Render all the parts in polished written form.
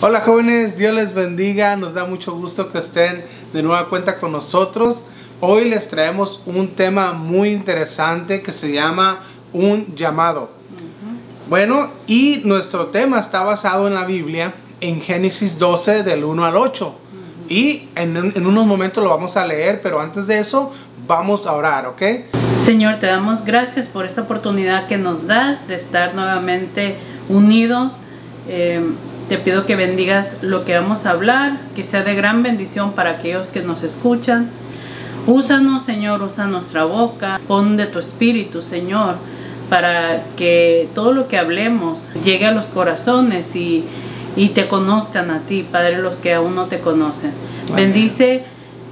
Hola jóvenes, Dios les bendiga, nos da mucho gusto que estén de nueva cuenta con nosotros. Hoy les traemos un tema muy interesante que se llama un llamado. Bueno, y nuestro tema está basado en la Biblia, en Génesis 12 del 1 al 8. Y en unos momentos lo vamos a leer, pero antes de eso vamos a orar, ¿ok? Señor, te damos gracias por esta oportunidad que nos das de estar nuevamente unidos. Te pido que bendigas lo que vamos a hablar, que sea de gran bendición para aquellos que nos escuchan. Úsanos, Señor, usa nuestra boca, pon de tu espíritu, Señor, para que todo lo que hablemos llegue a los corazones y te conozcan a ti, Padre, los que aún no te conocen. Amén. Bendice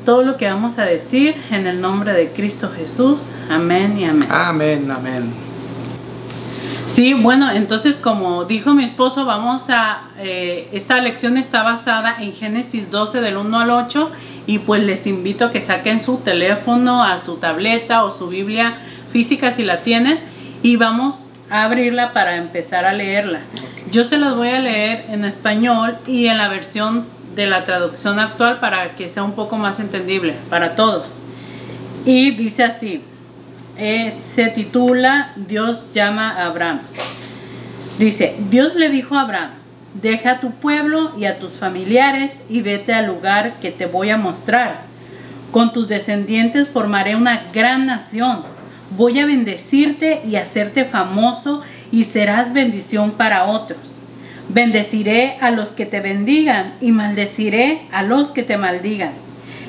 todo lo que vamos a decir en el nombre de Cristo Jesús. Amén y amén. Amén, amén. Sí, bueno, entonces como dijo mi esposo, esta lección está basada en Génesis 12 del 1 al 8 y pues les invito a que saquen su teléfono, a su tableta o su Biblia física si la tienen y vamos a abrirla para empezar a leerla. Okay. Yo se las voy a leer en español y en la versión de la traducción actual para que sea un poco más entendible para todos. Y dice así. Se titula Dios llama a Abraham. Dice: Dios le dijo a Abraham: deja a tu pueblo y a tus familiares y vete al lugar que te voy a mostrar. Con tus descendientes formaré una gran nación. Voy a bendecirte y hacerte famoso y serás bendición para otros. Bendeciré a los que te bendigan y maldeciré a los que te maldigan.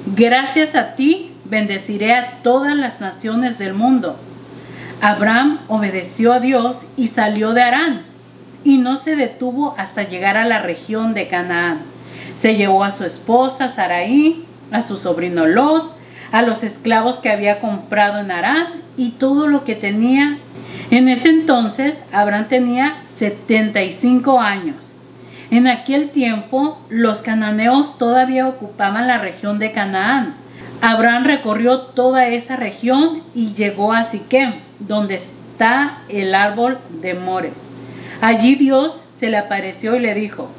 Gracias a ti bendeciré a todas las naciones del mundo. Abraham obedeció a Dios y salió de Harán, y no se detuvo hasta llegar a la región de Canaán. Se llevó a su esposa Sarai, a su sobrino Lot, a los esclavos que había comprado en Harán y todo lo que tenía. En ese entonces Abraham tenía 75 años. En aquel tiempo los cananeos todavía ocupaban la región de Canaán. Abraham recorrió toda esa región y llegó a Siquem, donde está el árbol de More. Allí Dios se le apareció y le dijo: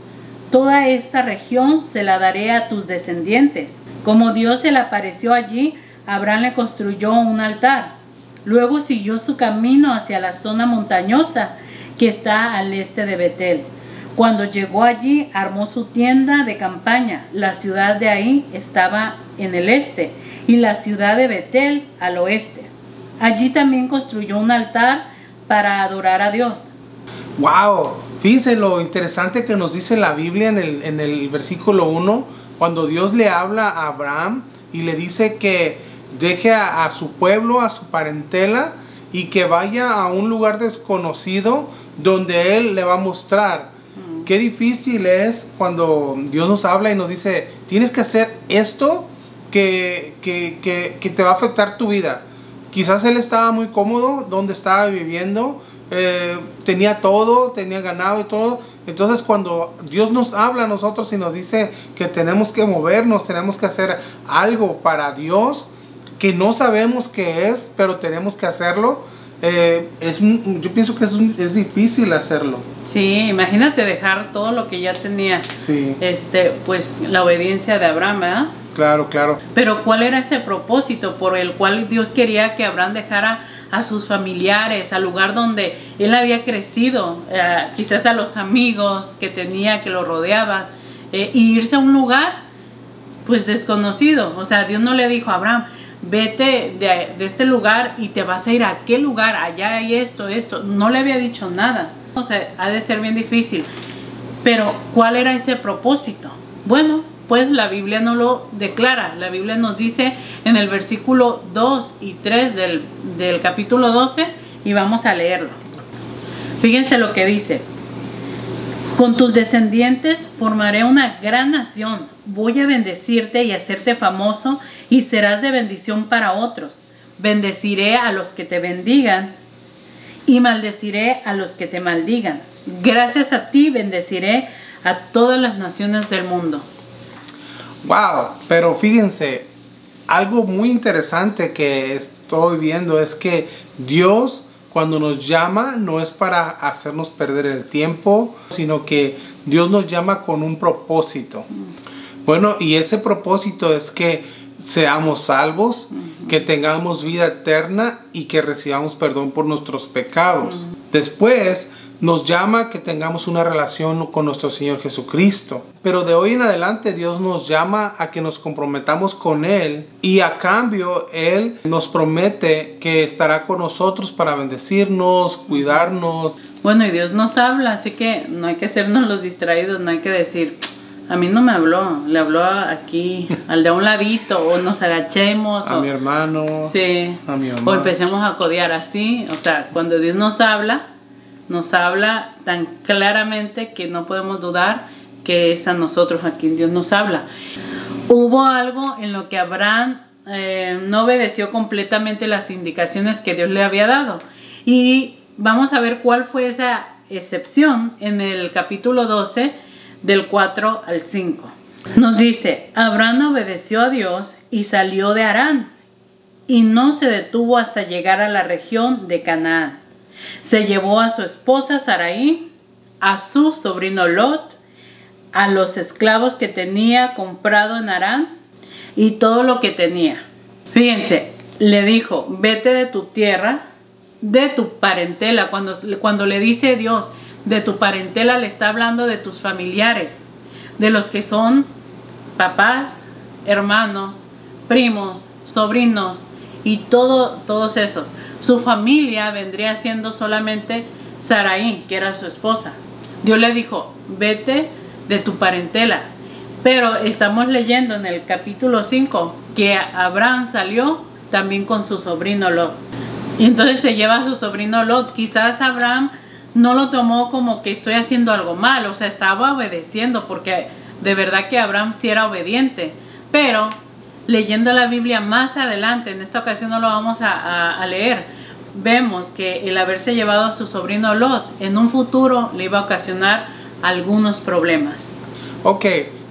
toda esta región se la daré a tus descendientes. Como Dios se le apareció allí, Abraham le construyó un altar. Luego siguió su camino hacia la zona montañosa que está al este de Betel. Cuando llegó allí, armó su tienda de campaña. La ciudad de ahí estaba en el este y la ciudad de Betel al oeste. Allí también construyó un altar para adorar a Dios. ¡Wow! Fíjense lo interesante que nos dice la Biblia en el versículo 1, cuando Dios le habla a Abraham y le dice que deje a su pueblo, a su parentela y que vaya a un lugar desconocido donde Él le va a mostrar. Qué difícil es cuando Dios nos habla y nos dice: tienes que hacer esto que te va a afectar tu vida. Quizás él estaba muy cómodo donde estaba viviendo, tenía todo, tenía ganado y todo. Entonces cuando Dios nos habla a nosotros y nos dice que tenemos que movernos, tenemos que hacer algo para Dios que no sabemos qué es, pero tenemos que hacerlo. Yo pienso que es difícil hacerlo. Sí, imagínate dejar todo lo que ya tenía. Sí. Pues la obediencia de Abraham, ¿verdad? Claro, claro. Pero ¿cuál era ese propósito por el cual Dios quería que Abraham dejara a sus familiares, al lugar donde él había crecido, quizás a los amigos que tenía, que lo rodeaban, y irse a un lugar pues desconocido? O sea, Dios no le dijo a Abraham: vete de este lugar y te vas a ir a aquel lugar, allá hay esto. No le había dicho nada. O sea, ha de ser bien difícil. Pero ¿cuál era ese propósito? Bueno, pues la Biblia no lo declara. La Biblia nos dice en el versículo 2 y 3 del capítulo 12, y vamos a leerlo. Fíjense lo que dice: con tus descendientes formaré una gran nación. Voy a bendecirte y hacerte famoso y serás de bendición para otros. Bendeciré a los que te bendigan y maldeciré a los que te maldigan. Gracias a ti bendeciré a todas las naciones del mundo. Wow, pero fíjense, algo muy interesante que estoy viendo es que Dios, cuando nos llama, no es para hacernos perder el tiempo, sino que Dios nos llama con un propósito. Bueno, y ese propósito es que seamos salvos, que tengamos vida eterna y que recibamos perdón por nuestros pecados. Después nos llama que tengamos una relación con nuestro Señor Jesucristo. Pero de hoy en adelante Dios nos llama a que nos comprometamos con Él, y a cambio Él nos promete que estará con nosotros para bendecirnos, cuidarnos. Bueno, y Dios nos habla, así que no hay que hacernos los distraídos, no hay que decir, a mí no me habló, le habló aquí, al de un ladito, o nos agachemos. A mi hermano, sí, a mi mamá. O empecemos a codear así. O sea, cuando Dios nos habla tan claramente que no podemos dudar que es a nosotros a quien Dios nos habla. Hubo algo en lo que Abraham no obedeció completamente las indicaciones que Dios le había dado. Y vamos a ver cuál fue esa excepción en el capítulo 12, del 4 al 5. Nos dice, Abraham obedeció a Dios y salió de Harán, y no se detuvo hasta llegar a la región de Canaán. Se llevó a su esposa Sarai, a su sobrino Lot, a los esclavos que tenía comprado en Harán y todo lo que tenía. Fíjense, le dijo, vete de tu tierra, de tu parentela. Cuando le dice Dios de tu parentela, le está hablando de tus familiares, de los que son papás, hermanos, primos, sobrinos y todos esos. Su familia vendría siendo solamente Sarai, que era su esposa. Dios le dijo, vete de tu parentela. Pero estamos leyendo en el capítulo 5 que Abraham salió también con su sobrino Lot. Y entonces se lleva a su sobrino Lot. Quizás Abraham no lo tomó como que estoy haciendo algo mal, o sea, estaba obedeciendo, porque de verdad que Abraham sí era obediente. Pero leyendo la Biblia más adelante, en esta ocasión no lo vamos a leer, vemos que el haberse llevado a su sobrino Lot en un futuro le iba a ocasionar algunos problemas. Ok,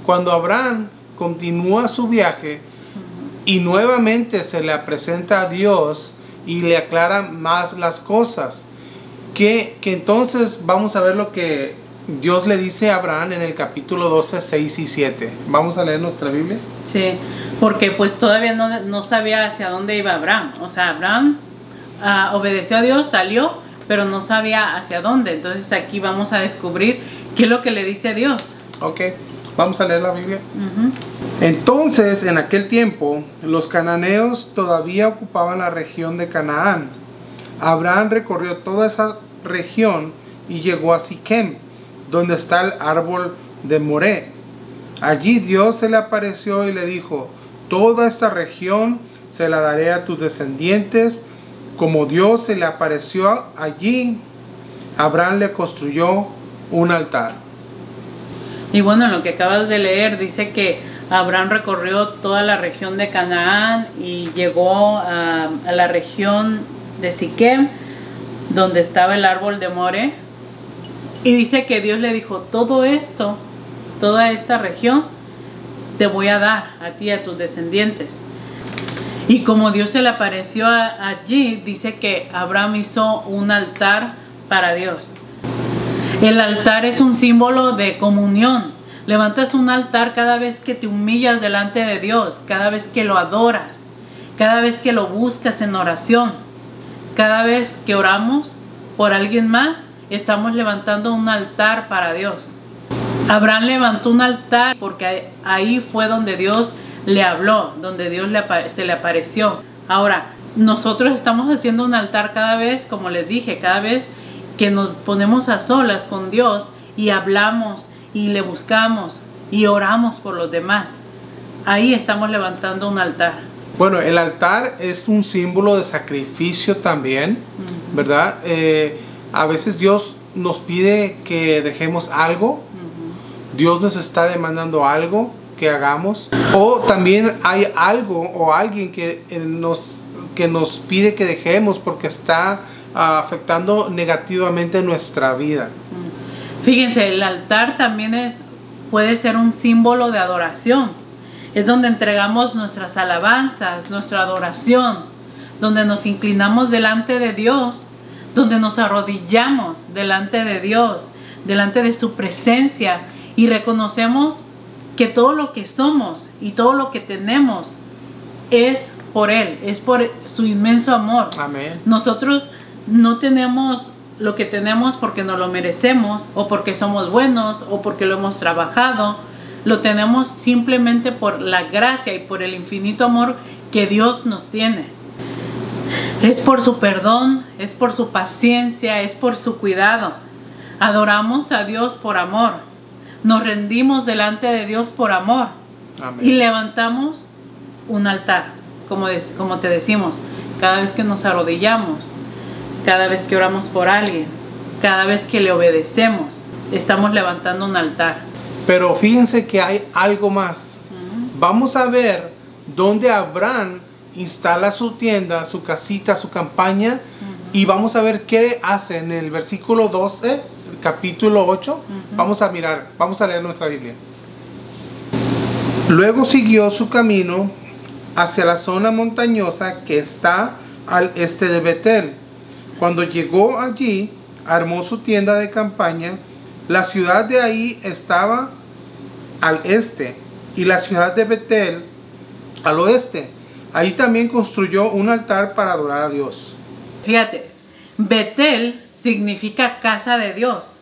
cuando Abraham continúa su viaje y nuevamente se le presenta a Dios y le aclara más las cosas, que entonces vamos a ver lo que Dios le dice a Abraham en el capítulo 12, 6 y 7. ¿Vamos a leer nuestra Biblia? Sí, porque pues todavía no sabía hacia dónde iba Abraham. O sea, Abraham obedeció a Dios, salió, pero no sabía hacia dónde. Entonces aquí vamos a descubrir qué es lo que le dice Dios. Ok, vamos a leer la Biblia. Entonces, en aquel tiempo, los cananeos todavía ocupaban la región de Canaán. Abraham recorrió toda esa región y llegó a Siquem, donde está el árbol de Moré. Allí Dios se le apareció y le dijo, toda esta región se la daré a tus descendientes. Como Dios se le apareció allí, Abraham le construyó un altar. Y bueno, lo que acabas de leer dice que Abraham recorrió toda la región de Canaán y llegó a la región de Siquem, donde estaba el árbol de Moré. Y dice que Dios le dijo, todo esto, toda esta región, te voy a dar a ti y a tus descendientes. Y como Dios se le apareció allí, dice que Abraham hizo un altar para Dios. El altar es un símbolo de comunión. Levantas un altar cada vez que te humillas delante de Dios, cada vez que lo adoras, cada vez que lo buscas en oración, cada vez que oramos por alguien más, estamos levantando un altar para Dios. Abraham levantó un altar porque ahí fue donde Dios le habló, donde Dios se le apareció. Ahora, nosotros estamos haciendo un altar cada vez, como les dije, cada vez que nos ponemos a solas con Dios y hablamos y le buscamos y oramos por los demás. Ahí estamos levantando un altar. Bueno, el altar es un símbolo de sacrificio también, ¿verdad? A veces Dios nos pide que dejemos algo. Dios nos está demandando algo que hagamos. O también hay algo o alguien que nos pide que dejemos porque está afectando negativamente nuestra vida. Fíjense, el altar también puede ser un símbolo de adoración. Es donde entregamos nuestras alabanzas, nuestra adoración, donde nos inclinamos delante de Dios, donde nos arrodillamos delante de Dios, delante de su presencia y reconocemos que todo lo que somos y todo lo que tenemos es por Él, es por su inmenso amor. Amén. Nosotros no tenemos lo que tenemos porque nos lo merecemos o porque somos buenos o porque lo hemos trabajado. Lo tenemos simplemente por la gracia y por el infinito amor que Dios nos tiene. Es por su perdón, es por su paciencia, es por su cuidado. Adoramos a Dios por amor. Nos rendimos delante de Dios por amor. Amén. Y levantamos un altar, como te decimos, cada vez que nos arrodillamos, cada vez que oramos por alguien, cada vez que le obedecemos, estamos levantando un altar. Pero fíjense que hay algo más. Vamos a ver dónde Abraham instala su tienda, su casita, su campaña, y vamos a ver qué hace en el versículo 12, capítulo 8. Vamos a mirar, vamos a leer nuestra Biblia. Luego siguió su camino hacia la zona montañosa que está al este de Betel. Cuando llegó allí, armó su tienda de campaña. La ciudad de ahí estaba al este y la ciudad de Betel al oeste. Ahí también construyó un altar para adorar a Dios. Fíjate, Betel significa casa de Dios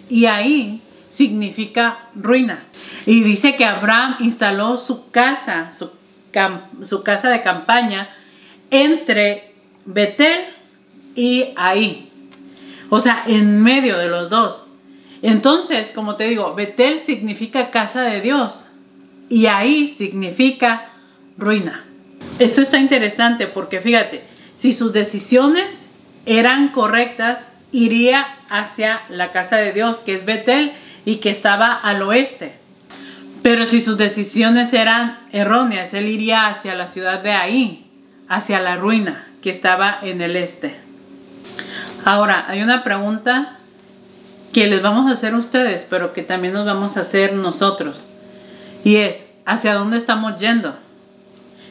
y ahí significa ruina. Y dice que Abraham instaló su casa, su casa de campaña entre Betel y ahí. O sea, en medio de los dos. Entonces, como te digo, Betel significa casa de Dios y ahí significa ruina. Esto está interesante porque fíjate, si sus decisiones eran correctas, iría hacia la casa de Dios, que es Betel y que estaba al oeste. Pero si sus decisiones eran erróneas, él iría hacia la ciudad de ahí, hacia la ruina, que estaba en el este. Ahora, hay una pregunta que les vamos a hacer a ustedes, pero que también nos vamos a hacer nosotros. Y es, ¿hacia dónde estamos yendo?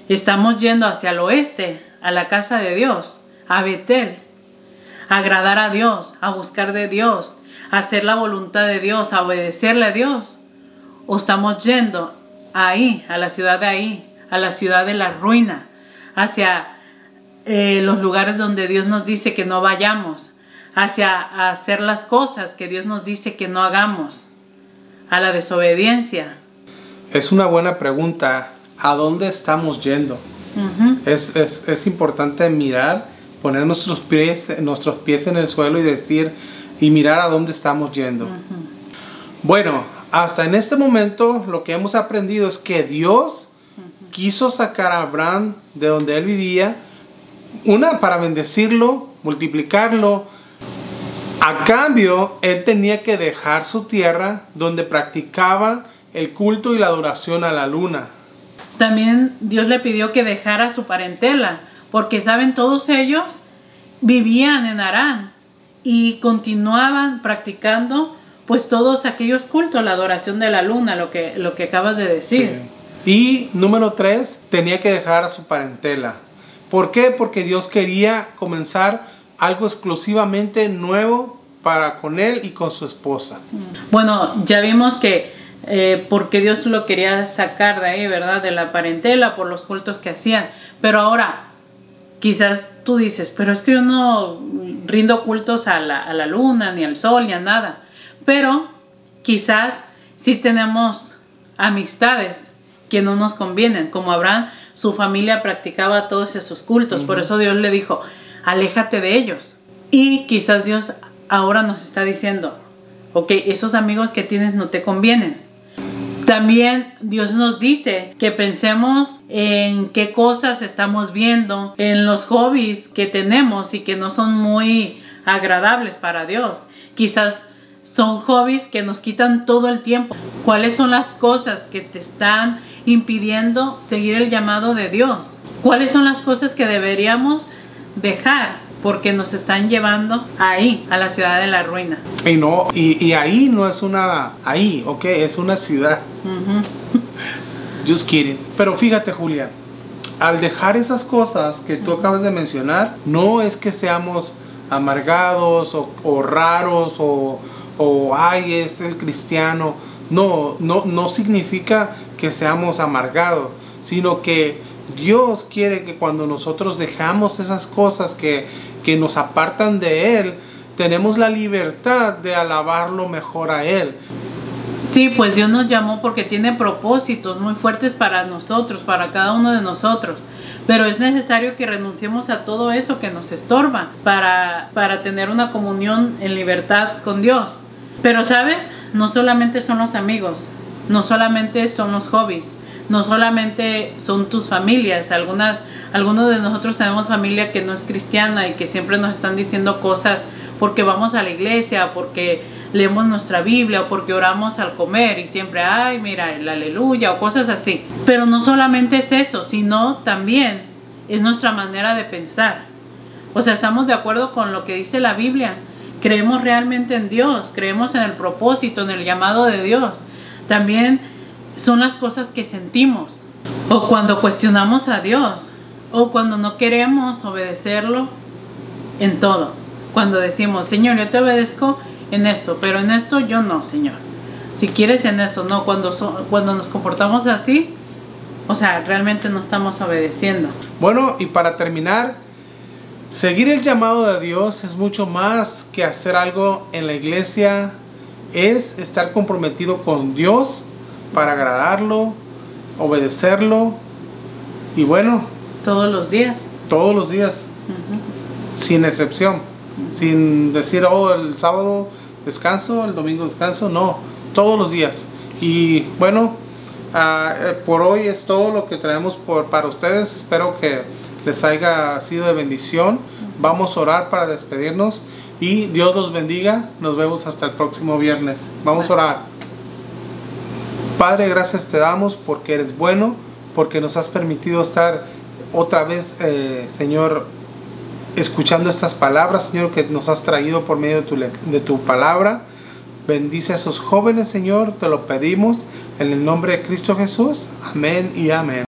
Estamos yendo hacia el oeste, a la casa de Dios, a Betel, a agradar a Dios, a buscar de Dios, a hacer la voluntad de Dios, a obedecerle a Dios. ¿O estamos yendo ahí, a la ciudad de ahí, a la ciudad de la ruina, hacia los lugares donde Dios nos dice que no vayamos, hacia hacer las cosas que Dios nos dice que no hagamos, a la desobediencia? Es una buena pregunta. ¿A dónde estamos yendo? Es importante mirar, poner nuestros pies en el suelo y decir y mirar a dónde estamos yendo. Bueno, hasta en este momento lo que hemos aprendido es que Dios quiso sacar a Abraham de donde él vivía, para bendecirlo, multiplicarlo. A cambio, él tenía que dejar su tierra donde practicaba el culto y la adoración a la luna. También Dios le pidió que dejara su parentela, porque saben, todos ellos vivían en Harán y continuaban practicando pues todos aquellos cultos, la adoración de la luna, lo que acabas de decir. Sí. Y número 3, tenía que dejar a su parentela. ¿Por qué? Porque Dios quería comenzar algo exclusivamente nuevo para con él y con su esposa. Bueno, ya vimos que porque Dios lo quería sacar de ahí, ¿verdad? De la parentela, por los cultos que hacían. Pero ahora, quizás tú dices, pero es que yo no rindo cultos a la luna, ni al sol, ni a nada. Pero quizás sí tenemos amistades que no nos convienen. Como Abraham, su familia practicaba todos esos cultos. Por eso Dios le dijo, aléjate de ellos. Y quizás Dios ahora nos está diciendo, ok, esos amigos que tienes no te convienen. También Dios nos dice que pensemos en qué cosas estamos viendo, en los hobbies que tenemos y que no son muy agradables para Dios. Quizás son hobbies que nos quitan todo el tiempo. ¿Cuáles son las cosas que te están impidiendo seguir el llamado de Dios? ¿Cuáles son las cosas que deberíamos dejar? Porque nos están llevando ahí, a la ciudad de la ruina. Y ahí no es ahí, ok, es una ciudad. Just kidding. Pero fíjate, Julia, al dejar esas cosas que tú acabas de mencionar, no es que seamos amargados o raros o o ay, es el cristiano. No significa que seamos amargados, sino que Dios quiere que cuando nosotros dejamos esas cosas que nos apartan de Él, tenemos la libertad de alabarlo mejor a Él. Sí, pues Dios nos llamó porque tiene propósitos muy fuertes para nosotros, para cada uno de nosotros. Pero es necesario que renunciemos a todo eso que nos estorba para tener una comunión en libertad con Dios. Pero ¿sabes? No solamente son los amigos, no solamente son los hobbies, no solamente son tus familias. Algunos de nosotros tenemos familia que no es cristiana y que siempre nos están diciendo cosas porque vamos a la iglesia, porque leemos nuestra Biblia o porque oramos al comer y siempre, ay, mira, el aleluya o cosas así. Pero no solamente es eso, sino también es nuestra manera de pensar. O sea, estamos de acuerdo con lo que dice la Biblia. Creemos realmente en Dios, creemos en el propósito, en el llamado de Dios. También son las cosas que sentimos, o cuando cuestionamos a Dios, o cuando no queremos obedecerlo en todo. Cuando decimos, Señor, yo te obedezco en esto, pero en esto yo no, Señor. Si quieres en esto, no. Cuando nos comportamos así, o sea, realmente no estamos obedeciendo. Bueno, y para terminar, seguir el llamado de Dios es mucho más que hacer algo en la iglesia. Es estar comprometido con Dios para agradarlo, obedecerlo. Y bueno, todos los días. Todos los días. Sin excepción. Sin decir, oh, el sábado descanso, el domingo descanso. No, todos los días. Y bueno, por hoy es todo lo que traemos para ustedes. Espero que les haya sido de bendición. Vamos a orar para despedirnos y Dios los bendiga. Nos vemos hasta el próximo viernes. Vamos a orar. Padre, gracias te damos porque eres bueno, porque nos has permitido estar otra vez, Señor, escuchando estas palabras, Señor, que nos has traído por medio de tu palabra. Bendice a esos jóvenes, Señor, te lo pedimos en el nombre de Cristo Jesús. Amén y amén.